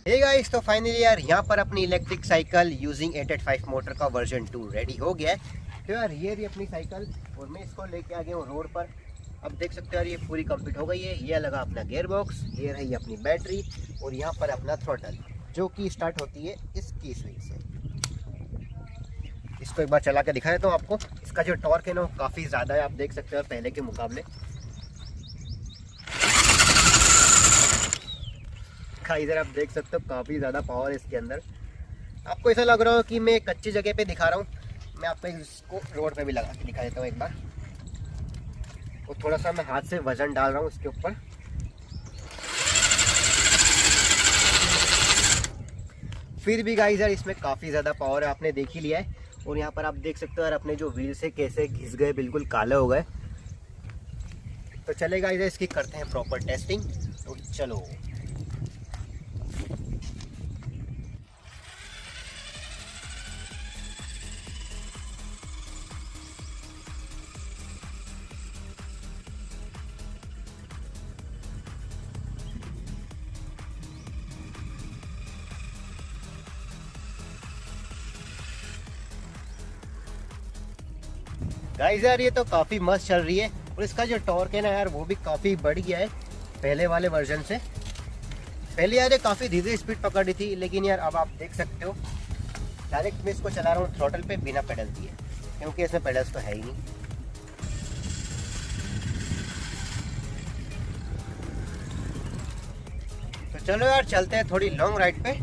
Hey guys, तो finally यार यहाँ पर अपनी इलेक्ट्रिक साइकिल यूजिंग 885 मोटर का वर्जन 2 रेडी हो गया है। तो यार ये रही अपनी साइकिल और मैं इसको लेके आ गया हूँ रोड पर। अब देख सकते हो यार ये पूरी कंप्लीट हो गई है। ये लगा अपना गियर बॉक्स, ये रही अपनी बैटरी और यहाँ पर अपना थ्रोटल जो कि स्टार्ट होती है इसकी स्विच से। इसको एक बार चला के दिखा देता हूँ आपको। इसका जो टॉर्क है ना वो काफ़ी ज़्यादा है, आप देख सकते हो पहले के मुकाबले। इधर आप देख सकते हो काफ़ी ज़्यादा पावर है इसके अंदर। आपको ऐसा लग रहा हो कि मैं कच्ची जगह पे दिखा रहा हूँ, मैं आपको इसको रोड पे भी लगा के दिखा देता हूँ एक बार। और थोड़ा सा मैं हाथ से वजन डाल रहा हूँ इसके ऊपर। फिर भी गाइस यार इसमें काफ़ी ज़्यादा पावर है, आपने देख ही लिया है। और यहाँ पर आप देख सकते हो यार अपने जो व्हील से कैसे घिस गए, बिल्कुल काले हो गए। तो चले गाइस इसकी करते हैं प्रॉपर टेस्टिंग। तो चलो गाइस यार ये तो काफ़ी मस्त चल रही है और इसका जो टॉर्क है ना यार वो भी काफ़ी बढ़ गया है पहले वाले वर्जन से। पहले यार ये काफ़ी धीरे स्पीड पकड़ रही थी, लेकिन यार अब आप देख सकते हो डायरेक्ट मैं इसको चला रहा हूँ थ्रॉटल पे बिना पेडल दिए, क्योंकि इसमें पेडल्स तो है ही नहीं। तो चलो यार चलते हैं थोड़ी लॉन्ग राइड पे।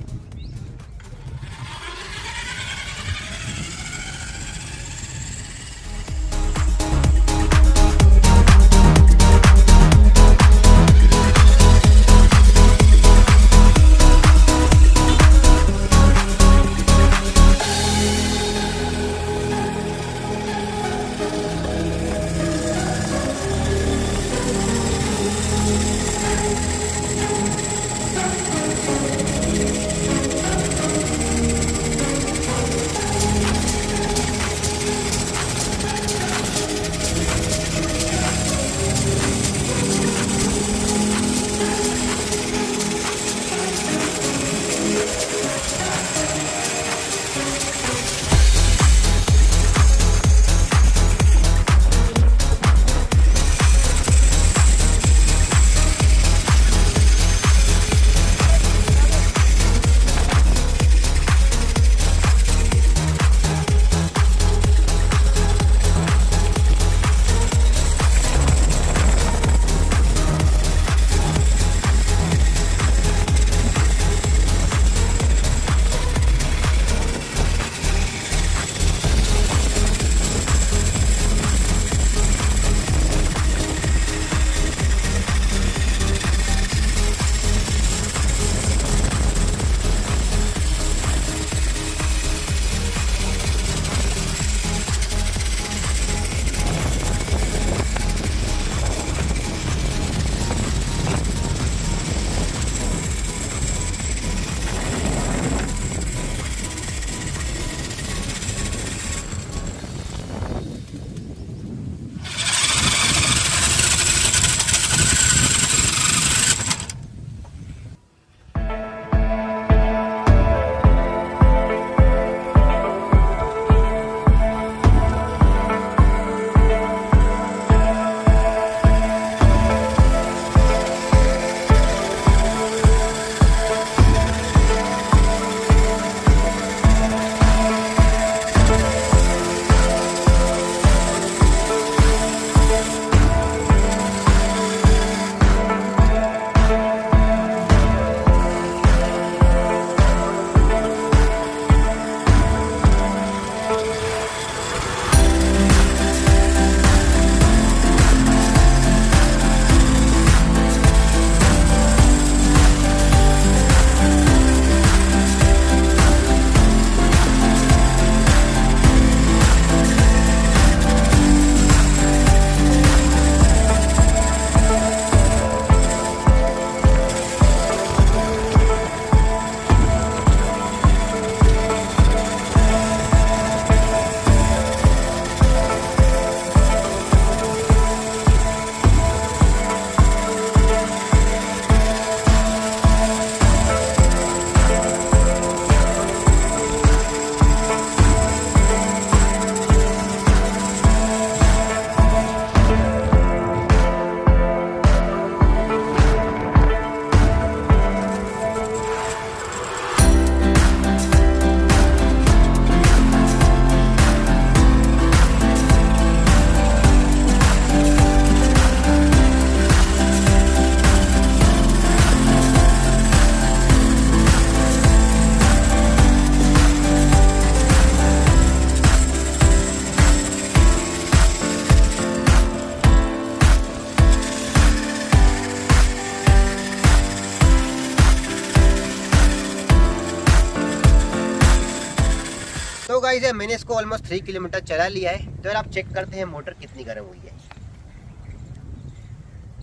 गाइस यार मैंने इसको ऑलमोस्ट 3 किलोमीटर चला लिया है। तो यार आप चेक करते हैं मोटर कितनी गर्म हुई है।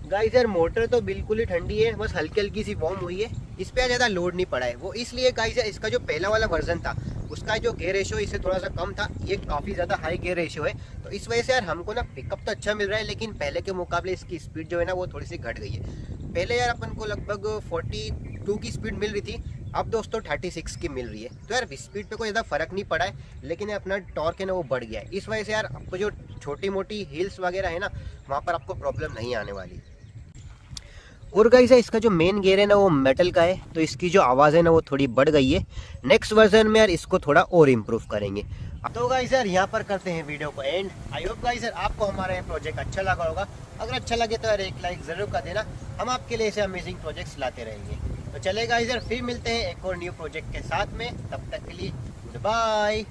गाइस यार मोटर तो बिल्कुल ही ठंडी है, बस हल्की हल्की सी वार्म हुई है। इस पे ज़्यादा लोड नहीं पड़ा है, वो इसलिए गाइस यार इसका जो पहला वाला वर्जन था उसका जो गियर रेशियो इससे थोड़ा सा कम था, ये काफ़ी ज़्यादा हाई गियर रेशियो है। तो इस वजह से यार हमको ना पिकअप तो अच्छा मिल रहा है, लेकिन पहले के मुकाबले इसकी स्पीड जो है ना वो थोड़ी सी घट गई है। पहले यार अपन को लगभग 42 की स्पीड मिल रही थी, अब दोस्तों 36 की मिल रही है। तो यार स्पीड पे कोई ज़्यादा फर्क नहीं पड़ा है, लेकिन अपना टॉर्क है ना वो बढ़ गया है। इस वजह से यार आपको जो छोटी मोटी हिल्स वगैरह है ना वहाँ पर आपको प्रॉब्लम नहीं आने वाली। और गाइस इसका जो मेन गियर है ना वो मेटल का है, तो इसकी जो आवाज़ है ना वो थोड़ी बढ़ गई है। नेक्स्ट वर्जन में यार इसको थोड़ा और इम्प्रूव करेंगे। तो गाइस यार यहाँ पर करते हैं वीडियो को एंड। आई होप गाइस यार आपको हमारा ये प्रोजेक्ट अच्छा लगा होगा। अगर अच्छा लगे तो यार एक लाइक ज़रूर कर देना, हम आपके लिए ऐसे अमेजिंग प्रोजेक्ट्स लाते रहेंगे। तो चलेगा गाइस यार फिर मिलते हैं एक और न्यू प्रोजेक्ट के साथ में, तब तक के लिए गुड बाय।